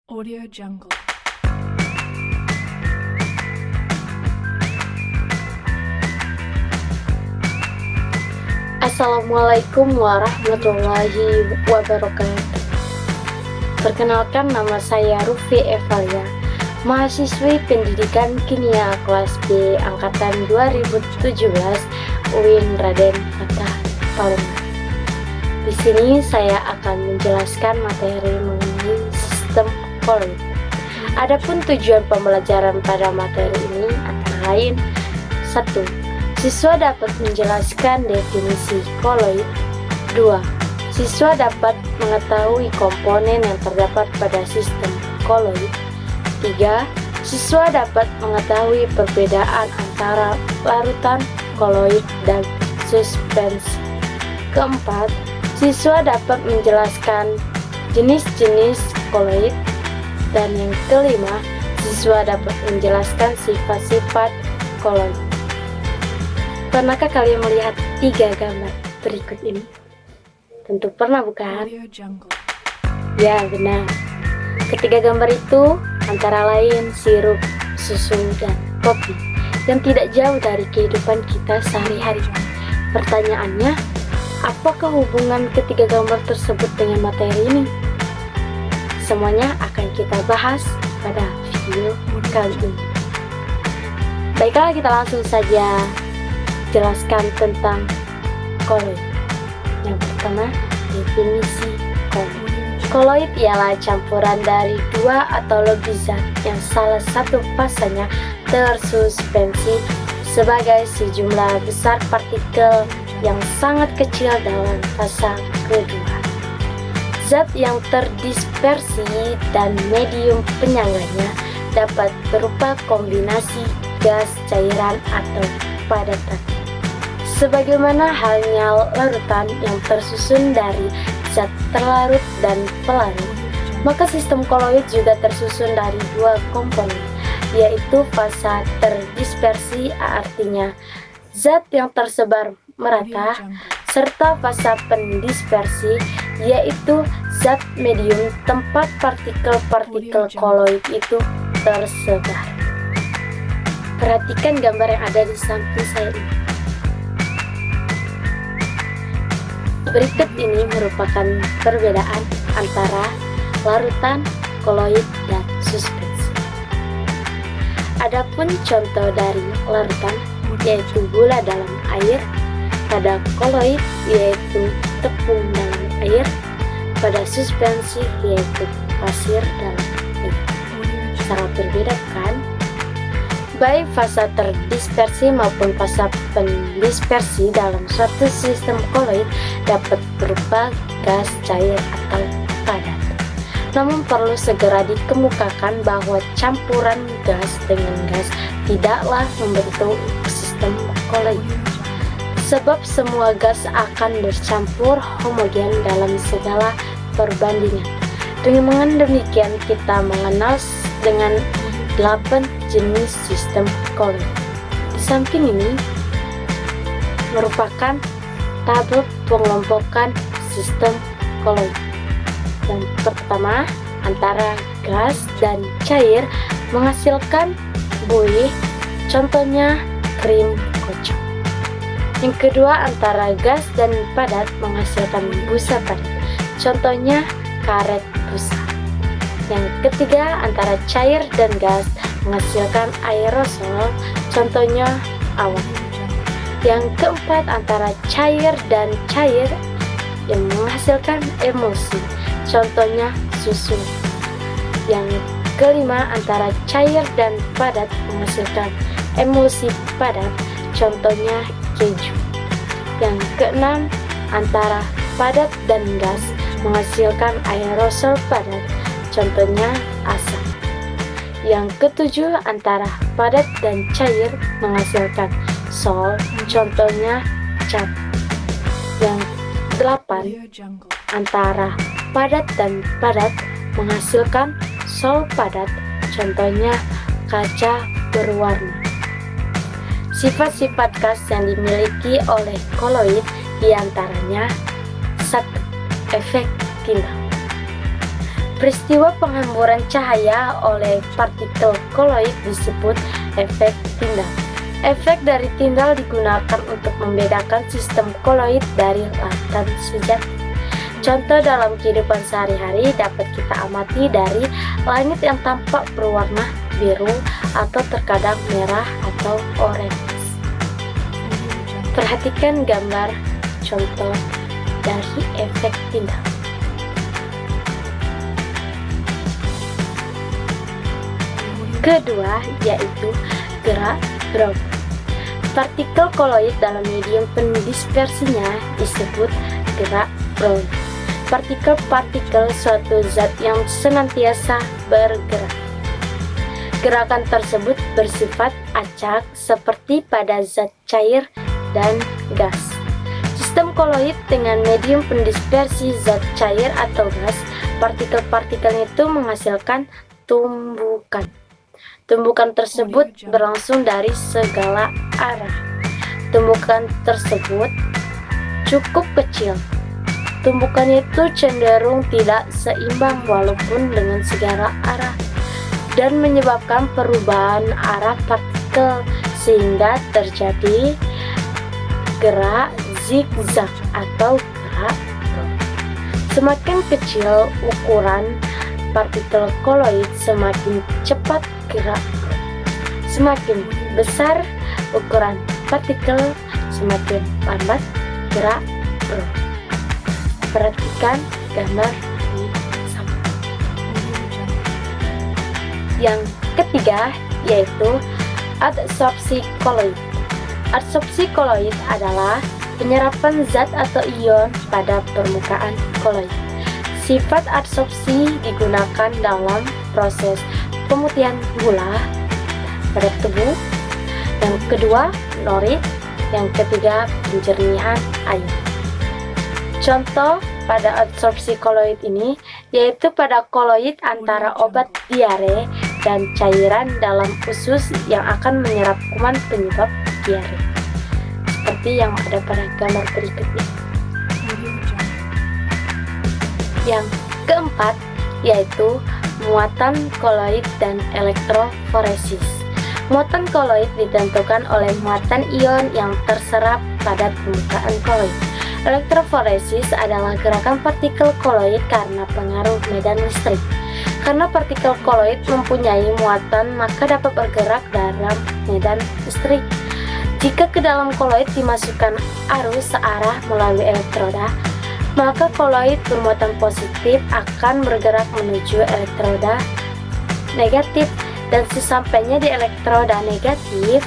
Audio Jungle. Assalamualaikum warahmatullahi wabarakatuh. Perkenalkan, nama saya Rufi Evalia, mahasiswi pendidikan kimia kelas B angkatan 2017 UIN Raden Fatah Palembang. Di sini saya akan menjelaskan materi mengenai sistem koloid. Adapun tujuan pembelajaran pada materi ini antara lain: 1. Siswa dapat menjelaskan definisi koloid. 2. Siswa dapat mengetahui komponen yang terdapat pada sistem koloid. 3. Siswa dapat mengetahui perbedaan antara larutan koloid dan suspensi. 4. Siswa dapat menjelaskan jenis-jenis koloid. Dan yang 5, siswa dapat menjelaskan sifat-sifat koloid. Pernahkah kalian melihat 3 gambar berikut ini? Tentu pernah, bukan? Audio Jungle. Ya, benar. Ketiga gambar itu antara lain sirup, susu, dan kopi yang tidak jauh dari kehidupan kita sehari-hari. Pertanyaannya, apakah hubungan ketiga gambar tersebut dengan materi ini? Semuanya akan kita bahas pada video kali ini. Baiklah, kita langsung saja jelaskan tentang koloid. Yang pertama, definisi koloid. Koloid ialah campuran dari 2 atau lebih zat yang salah satu fasanya tersuspensi sebagai sejumlah besar partikel yang sangat kecil dalam fase kedua. Zat yang terdispersi dan medium penyangganya dapat berupa kombinasi gas, cairan, atau padatan. Sebagaimana halnya larutan yang tersusun dari zat terlarut dan pelarut, maka sistem koloid juga tersusun dari 2 komponen, yaitu fase terdispersi, artinya zat yang tersebar merata, serta fase pendispersi, yaitu zat medium tempat partikel-partikel koloid itu tersebar. Perhatikan gambar yang ada di samping saya ini. Berikut ini merupakan perbedaan antara larutan, koloid, dan suspensi. Adapun contoh dari larutan yaitu gula dalam air, pada koloid yaitu tepung dalam air, pada suspensi yaitu pasir dalam air. Sangat berbeda, kan? Baik fase terdispersi maupun fase pendispersi dalam suatu sistem koloid dapat berupa gas, cair, atau padat. Namun perlu segera dikemukakan bahwa campuran gas dengan gas tidaklah membentuk sistem koloid, sebab semua gas akan bercampur homogen dalam segala perbandingan. Dengan demikian, kita mengenal dengan 8 jenis sistem koloid. Di samping ini merupakan tabel pengelompokan sistem koloid. Yang pertama, antara gas dan cair menghasilkan buih, contohnya krim kocok. Yang kedua, antara gas dan padat menghasilkan busa padat, contohnya karet busa. Yang ketiga, antara cair dan gas menghasilkan aerosol, contohnya awan. Yang keempat, antara cair dan cair yang menghasilkan emulsi, contohnya susu. Yang kelima, antara cair dan padat menghasilkan emulsi padat, contohnya keju. Yang keenam, antara padat dan gas menghasilkan aerosol padat, contohnya asam. Yang ketujuh, antara padat dan cair menghasilkan sol, contohnya cat. Yang delapan, antara padat dan padat menghasilkan sol padat, contohnya kaca berwarna. Sifat-sifat gas yang dimiliki oleh koloid diantaranya: 1. Efek timbal. Peristiwa penghamburan cahaya oleh partikel koloid disebut efek Tyndall. Efek dari Tyndall digunakan untuk membedakan sistem koloid dari lautan sejati. Contoh dalam kehidupan sehari-hari dapat kita amati dari langit yang tampak berwarna biru atau terkadang merah atau orange. Perhatikan gambar contoh dari efek Tyndall. Kedua yaitu gerak Brown. Partikel koloid dalam medium pendispersinya disebut gerak Brown. Partikel-partikel suatu zat yang senantiasa bergerak. Gerakan tersebut bersifat acak seperti pada zat cair dan gas. Sistem koloid dengan medium pendispersi zat cair atau gas, partikel-partikel itu menghasilkan tumbukan. Tumbukan tersebut berlangsung dari segala arah. Tumbukan tersebut cukup kecil. Tumbukan itu cenderung tidak seimbang walaupun dengan segala arah dan menyebabkan perubahan arah partikel sehingga terjadi gerak zigzag atau gerak Brown. Semakin kecil ukuran partikel koloid, semakin cepat gerak Brown. Semakin besar ukuran partikel, semakin lambat gerak Brown. Perhatikan gambar di samping. Yang ketiga yaitu adsorpsi koloid. Adsorpsi koloid adalah penyerapan zat atau ion pada permukaan koloid. Sifat adsorpsi digunakan dalam proses pemutihan gula pada tubuh. Yang kedua, norit. Yang ketiga, penjernihan air. Contoh pada adsorpsi koloid ini yaitu pada koloid antara obat diare dan cairan dalam usus yang akan menyerap kuman penyebab diare, seperti yang ada pada gambar berikutnya. Yang keempat yaitu muatan koloid dan elektroforesis. Muatan koloid ditentukan oleh muatan ion yang terserap pada permukaan koloid. Elektroforesis adalah gerakan partikel koloid karena pengaruh medan listrik. Karena partikel koloid mempunyai muatan, maka dapat bergerak dalam medan listrik. Jika ke dalam koloid dimasukkan arus searah melalui elektroda, maka koloid bermuatan positif akan bergerak menuju elektroda negatif, dan sesampainya di elektroda negatif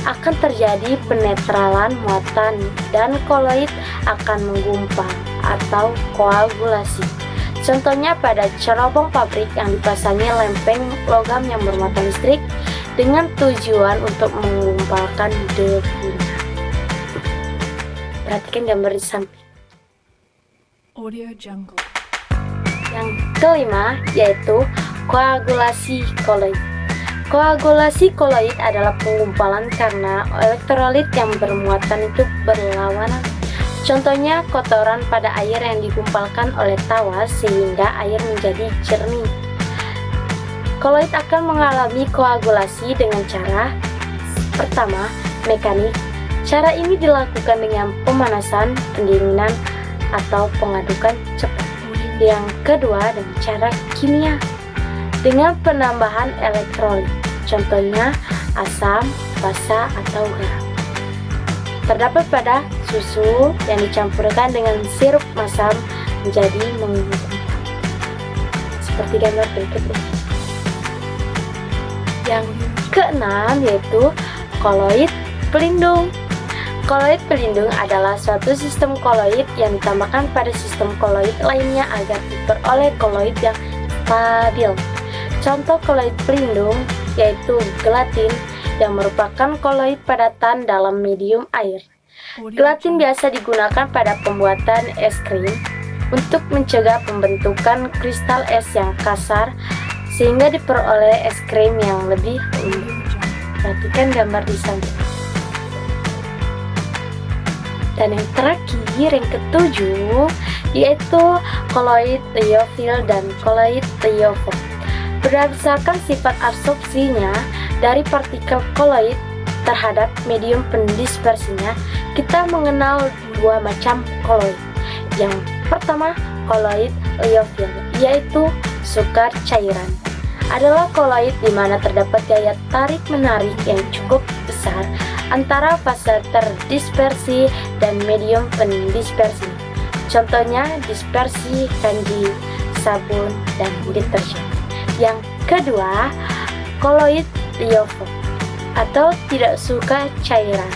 akan terjadi penetralan muatan dan koloid akan menggumpal atau koagulasi. Contohnya pada cerobong pabrik yang dipasangi lempeng logam yang bermuatan listrik dengan tujuan untuk menggumpalkan debunya. Perhatikan gambar di samping. Audio Jungle. Yang kelima yaitu koagulasi koloid. Koagulasi koloid adalah penggumpalan karena elektrolit yang bermuatan itu berlawanan. Contohnya kotoran pada air yang digumpalkan oleh tawas sehingga air menjadi jernih. Koloid akan mengalami koagulasi dengan cara pertama, mekanik. Cara ini dilakukan dengan pemanasan, pendinginan, atau pengadukan cepat. Yang kedua dengan cara kimia, dengan penambahan elektrolit, contohnya asam, basa, atau garam. Terdapat pada susu yang dicampurkan dengan sirup masam menjadi menggumpal, seperti gambar berikut ini. Yang keenam yaitu koloid pelindung. Koloid pelindung adalah suatu sistem koloid yang ditambahkan pada sistem koloid lainnya agar diperoleh koloid yang stabil. Contoh koloid pelindung yaitu gelatin yang merupakan koloid padatan dalam medium air. Gelatin biasa digunakan pada pembuatan es krim untuk mencegah pembentukan kristal es yang kasar sehingga diperoleh es krim yang lebih lembut. Perhatikan gambar di samping. Dan yang terakhir, yang ketujuh, yaitu koloid liofil dan koloid liofob. Berdasarkan sifat absorpsinya dari partikel koloid terhadap medium pendispersinya, kita mengenal dua macam koloid. Yang pertama, koloid liofil, yaitu sukar cairan. Adalah koloid di mana terdapat gaya tarik-menarik yang cukup besar antara fase terdispersi dan medium pendispersi. Contohnya dispersi kanji, sabun, dan deterjen. Yang kedua, koloid liofob atau tidak suka cairan.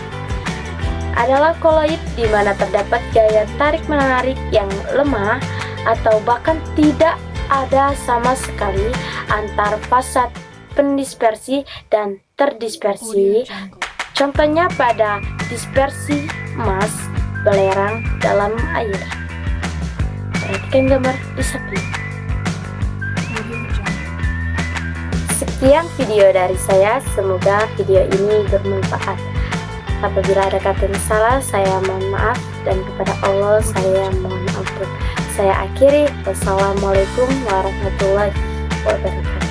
Adalah koloid di mana terdapat gaya tarik-menarik yang lemah atau bahkan tidak ada sama sekali antar fase pendispersi dan terdispersi. Contohnya pada dispersi emas belerang dalam air. Perhatikan gambar di samping. Sekian video dari saya, semoga video ini bermanfaat. Apabila ada kata yang salah, saya mohon maaf, dan kepada Allah saya mohon ampun. Saya akhiri. Wassalamualaikum warahmatullahi wabarakatuh.